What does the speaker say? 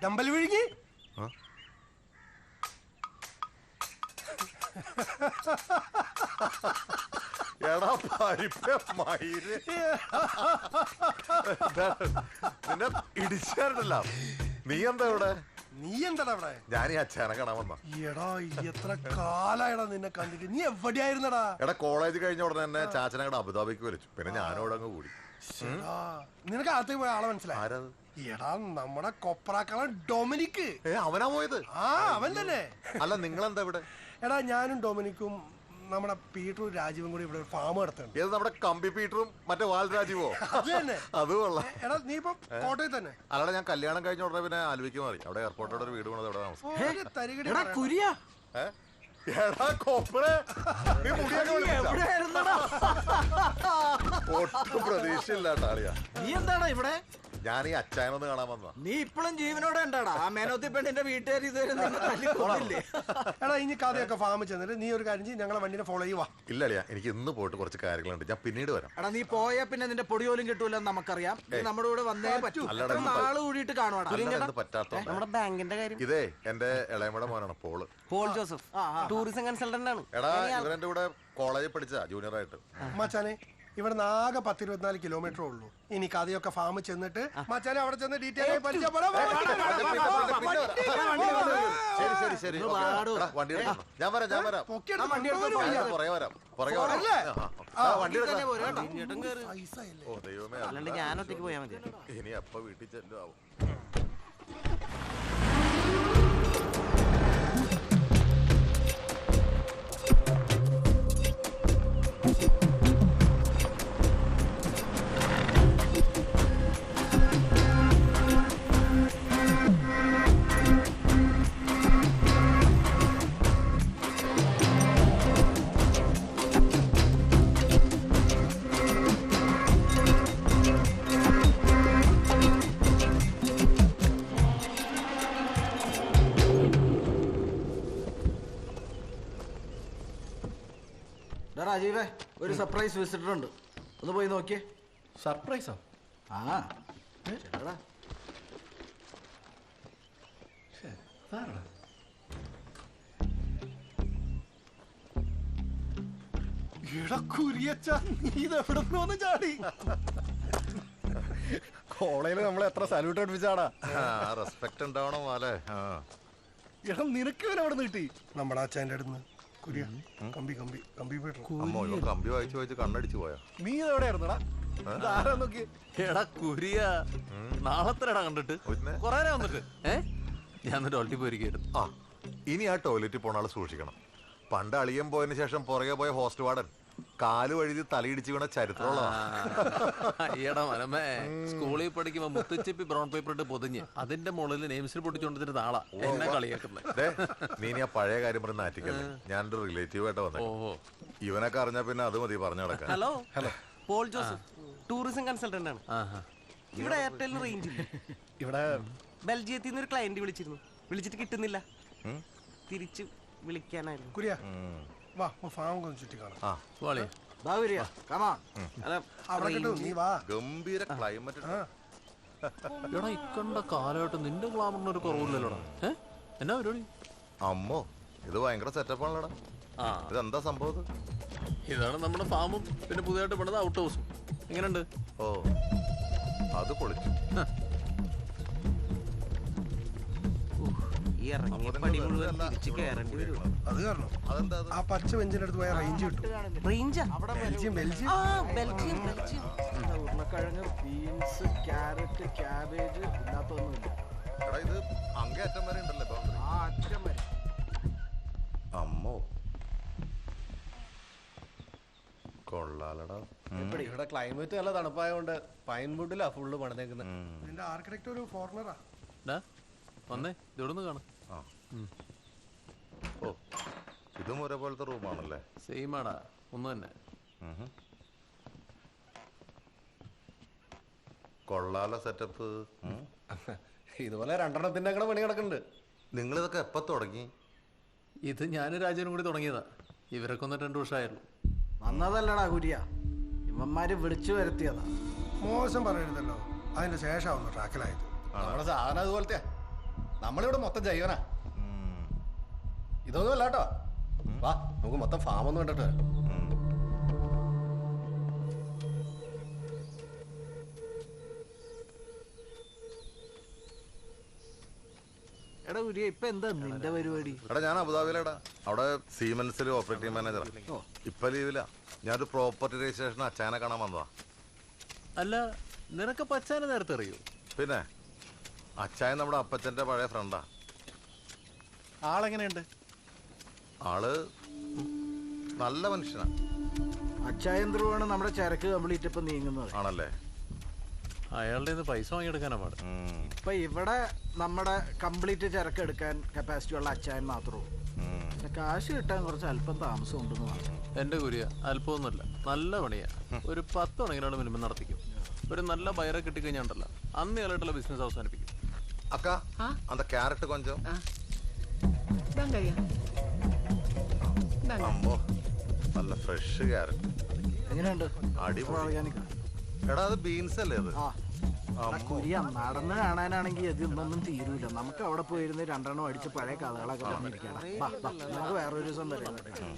Dumbbell വിഴുങ്ങി എടാ പരിപ്പ മയില് നിന്നെ ഇടിച്ചായിരുന്നല്ല. നീ എന്താ ഇവിടെ? നീ എന്താടാ ഇവിടെ? ഞാൻ ഈ അച്ഛനെ കാണാൻ വന്ന. എടാ എത്ര കാലായടാ നിന്നെ കണ്ടിട്ട്. നീ എവിടെയായിരുന്നടാ? എടാ കോളേജ് കഴിഞ്ഞ ഉടനെ തന്നെ ചാച്ചനങ്ങടെ അബുദാബിക്ക് വലിച്ചു. പിന്നെ ഞാനോട് അങ്ങ് കൂടി. നിനക്ക് അകത്തേക്ക് പോയ ആളെ മനസ്സിലായി? ആരത്? എടാ നമ്മുടെ കൊപ്രാക്കളൻ ഡൊമിനിക്ക്. അവനാ പോയത്? ആ അവൻ തന്നെ. അല്ല നിങ്ങളെന്താ ഇവിടെ? എടാ ഞാനും ഡൊമിനിക്കും നമ്മുടെ പീറ്ററും രാജീവും കൂടി ഇവിടെ ഫാം നടത്തുന്നുണ്ട്. ഏത് നമ്മുടെ കമ്പി പീറ്ററും മറ്റേ വാൽരാജീവോ? അത് തന്നെ. അത് കൊള്ളാം. എടാ നീ ഇപ്പൊ കോട്ടയത്ത് തന്നെ? അല്ലാതെ ഞാൻ കല്യാണം കഴിഞ്ഞ ഉടനെ പിന്നെ ആലുവയ്ക്ക് മാറി. അവിടെ എയർപോർട്ടോടെ ഒരു വീട് പണിത് അവിടെ താമസം. ഒട്ടും പ്രതീക്ഷയില്ല ട്ടാളിയാ. നീ എന്താടാ ഇവിടെ? ഞാൻ ഈ അച്ചായനൊന്ന് കാണാൻ വന്നതാ. നീ ഇപ്പോഴും ജീവനോടെ ഉണ്ടാടാ? ആ മേനോത്തി പെണ്ണിന്റെ വീട്ടുകാർ ഇതുവരെ തല്ലിക്കൊണ്ടില്ലേ? എടാ ഇനി കഥയൊക്കെ ഫാമിൽ ചെന്നിട്ട് നീ ഒരു കാര്യം ചെയ്യും, ഞങ്ങളെ വണ്ടിനെ ഫോളോ ചെയ്യുവാ. ഇല്ല അളിയാ, എനിക്ക് ഇന്ന് പോയിട്ട് കുറച്ച് കാര്യങ്ങളുണ്ട്. ഞാൻ പിന്നീട് വരാം. എടാ നീ പോയാ പിന്നെ നിന്റെ പൊടിയോലും കിട്ടൂലെന്ന് നമുക്കറിയാം. നമ്മുടെ കൂടെ വന്നേ പറ്റൂ. ആള് കൂടിയിട്ട് കാണുവാടാ. പറ്റാത്ത നമ്മുടെ ബാങ്കിന്റെ കാര്യം. ഇതേ എന്റെ ഇളയമ്മയുടെ മോനാണ് Paul. Paul Joseph tourism consultant ആണ്. എടാ ഇവരെന്റെ കൂടെ കോളേജിൽ പഠിച്ച ജൂനിയർ ആയിട്ട്. മച്ചാനെ ഇവിടെ ആകെ 10-24 കിലോമീറ്റർ ഉള്ളൂ. ഇനി കഥയൊക്കെ ഫാമിൽ ചെന്നിട്ട് മച്ചാനെ അവിടെ ചെന്ന് ഡീറ്റെയിൽ ആയി പരിചയപ്പെടാം. ശരി ശരി ശരി വണ്ടി എടുക്കണം. ഞാൻ വരാം പുറകെ വരാം വണ്ടി എടുക്കാം. ഓ ദൈവമേ, അല്ലാണ്ട് ഞാൻ ഒറ്റയ്ക്ക് പോയാൽ മതി. ഇനി അപ്പ വീട്ടിൽ ചെല്ലുമാവും. രാജീവേ, ഒരു സർപ്രൈസ് വിസിറ്റർ ഉണ്ട്, ഒന്ന് പോയി നോക്കിയേ. സർപ്രൈസോ? ആ ചേട്ടാ ചാടി കോളേജിൽ നമ്മൾ എത്ര സല്യൂട്ട് അടുപ്പിച്ചാടാ. റെസ്പെക്ട് ഉണ്ടാവണം പോലെ. എടാ നിനക്ക് ഇവൻ അവിടെ കിട്ടി? നമ്മുടെ അച്ഛൻ്റെ അടുത്ത് കമ്പി കമ്പി കമ്പി കമ്പി വായിച്ചു വായിച്ച് കണ്ണടിച്ചു പോയാ. നീ എവിടെയായിരുന്നടാ? ആരാ നോക്കി? എടാ കുരിയ, നാളെത്തരടാ കണ്ടിട്ട് കൊറേ നേരം വന്നിട്ട്. ഞാൻ ടോയ്ലറ്റിൽ പോയിരിക്കുന്നു. ആ ഇനി ആ ടോയ്ലറ്റിൽ പോണ ആള് സൂക്ഷിക്കണം. പണ്ട് അളിയൻ പോയതിനു ശേഷം പുറകെ പോയ ഹോസ്റ്റൽ വാർഡൻ കാല് വഴുതി തലയിടിച്ച് വീണ ചരിത്രമുള്ള. ഈടാ മനമേ, സ്കൂളിൽ പഠിക്കുമ്പോ മുത്തുച്ചിപ്പി ബ്രൗൺ പേപ്പർ ഇട്ട് പൊതിഞ്ഞ് അതിന്റെ മുകളിൽ നെയിംസിൽ പൊട്ടിച്ചോണ്ടിട്ട് നാളാ എന്നെ കളിയാക്കുന്നത്. നീ ആ പഴയ കാര്യം പറഞ്ഞ് നാറ്റിക്കല്ലേ. ഞാനൊരു റിലേറ്റീവ് ആയിട്ട് വന്നത്. ഇവനൊക്കെ അറിഞ്ഞാ പിന്നെ അത് മതി പറഞ്ഞു നടക്കാൻ. Hello hello, Paul Joseph tourism consultant ആണ്. ഇവിടെ എയർടെലിന് റേഞ്ച് ഇല്ല. ഇവിടെ ബെൽജിയത്തിൽ നിന്ന് ഒരു ക്ലയന്റ് വിളിച്ചിട്ട് കിട്ടുന്നില്ല. തിരിച്ചു വിളിക്കാനായിരുന്നു. കുരിയ വാ ഫാം ചുറ്റി കാണാം. നീ വാ. ഗംഭീര ക്ലൈമറ്റ്. എടാ ഇക്കണ്ട കാലമായിട്ട് നിന്റെ ഗ്ലാമറിന് ഒരു കുറവില്ലല്ലോടാ. എന്നാ പരിപാടി? അമ്മോ ഇത് ഭയങ്കര സെറ്റപ്പ് ആണല്ലോടാ. ഇതെന്താ സംഭവം? ഇതാണ് നമ്മുടെ ഫാമും പിന്നെ പുതിയതായിട്ട് പണിത ഔട്ട് ഹൗസും. എങ്ങനെയുണ്ട്? ഓ അത് പൊളിച്ചു. അത് കാരണം ആ പച്ച ബെഞ്ചിന്റെ അടുത്ത് പോയ റേഞ്ച് കിട്ടും. ബെൽജിയം ബെൽജിയം ഉരുളക്കിഴങ്ങ്, ബീൻസ്, ക്യാരറ്റ്, ക്യാബേജ് ഇല്ലാത്തൊന്നുമില്ല. എടാ ഇത് അങ്ങേയറ്റം വരെ ഉണ്ടല്ലോ. ആ അറ്റം വരെ. അമ്മോ കൊള്ളാലടാ. ഇവിടെ ക്ലൈമറ്റ് നല്ല തണുപ്പായതുകൊണ്ട് പൈൻവുഡിലാ ഫുള്ള് പണിതേക്കുന്നത്. ഇതിന്റെ ആർക്കിടെക്ട് ഒരു ഫോറിനറാ. വന്നേ ഇതൊന്ന് കാണാം. ഓ ഇതും ഒരേപോലത്തെ റൂമാണല്ലേ? സെയിം ആടാ, ഒന്ന് തന്നെ. കൊള്ളാല സെറ്റപ്പ്. ഇതുപോലെ 2 കൂടെ പണി കിടക്കുന്നുണ്ട്. നിങ്ങളിതൊക്കെ എപ്പോ തുടങ്ങി? ഇത് ഞാനും രാജനും കൂടി തുടങ്ങിയതാ. ഇവരൊക്കെ ഒന്ന് 2 വർഷമായുള്ളൂ. വന്നതല്ലടാ കുരിയ, ഇവന്മാര് വിളിച്ചു വരുത്തിയതാ. മോശം പറയരുതല്ലോ, അതിന്റെ ശേഷമാവുന്നു ട്രാക്കിലായത്. നമ്മുടെ സാധനം അതുപോലത്തെ നമ്മളിവിടെ മൊത്തം ജൈവനാ. ഇതൊന്നും അല്ല കേട്ടോ. വാ നമുക്ക് മൊത്തം ഫാം ഒന്ന് കണ്ടിട്ട് വരാം. എടാ കുര്യ ഇപ്പൊ എന്താ നിന്റെ പരിപാടി? എടാ ഞാൻ അബുദാബിയിലെടാ. അവിടെ സീമെൻസിൽ ഓപ്പറേറ്റീവ് മാനേജറാ. ഇപ്പൊ ലീവില്ല. ഞാനൊരു പ്രോപ്പർട്ടി രജിസ്ട്രേഷൻ അച്ചായനെ കാണാൻ വന്നതാ. അല്ല നിനക്ക് പച്ചാനെ നേരത്തെ അറിയൂ? പിന്നെ അച്ചായൻ നമ്മുടെ അപ്പച്ചന്റെ പഴയ ഫ്രണ്ടാ. ആളെങ്ങനെയുണ്ട്? ആള് നല്ല മനുഷ്യനാ. അച്ചായൻ ധ്രുവാണ് നമ്മുടെ ചരക്ക് കംപ്ലീറ്റ് ഇപ്പൊ നീങ്ങുന്നത്. ആണല്ലേ? അയാളുടെ നിന്ന് പൈസ വാങ്ങിയെടുക്കാനാ പാട്. ഇപ്പൊ ഇവിടെ നമ്മുടെ കംപ്ലീറ്റ് ചരക്ക് എടുക്കാൻ കപ്പാസിറ്റി ഉള്ള അച്ചായൻ മാത്രമേ ഉള്ളൂ. പക്ഷെ കാശ് കിട്ടാൻ കുറച്ച് അല്പം താമസം ഉണ്ടെന്ന് പറഞ്ഞു. എന്റെ കുര്യ അല്പമൊന്നുമില്ല, നല്ല പണിയാ. ഒരു 10 മണിക്കൂറാണ് മിനിമം നടത്തിക്കും. ഒരു നല്ല ബയറെ കിട്ടിക്കഴിഞ്ഞാണ്ടല്ലോ അന്ന് ഇയാളായിട്ടുള്ള ബിസിനസ് അവസാനിപ്പിക്കും. അക്ക അന്ത ക്യാരറ്റ് കൊഞ്ചം അമ്പോ നല്ല ഫ്രഷ് ക്യാരറ്റ്. എങ്ങനെയുണ്ട്? അടിപൊളി. ഓർഗാനിക്. എടാ അത് ബീൻസ് അല്ലേ അത്? കുര്യ നടന്ന് കാണാനാണെങ്കിൽ ഇതൊന്നും തീരൂല. നമുക്ക് അവിടെ പോയിരുന്ന് 2 അടിച്ച് പഴയ കഥകളൊക്കെ പറഞ്ഞിരിക്കണം. നമുക്ക് വേറൊരു ദിവസം വരാം.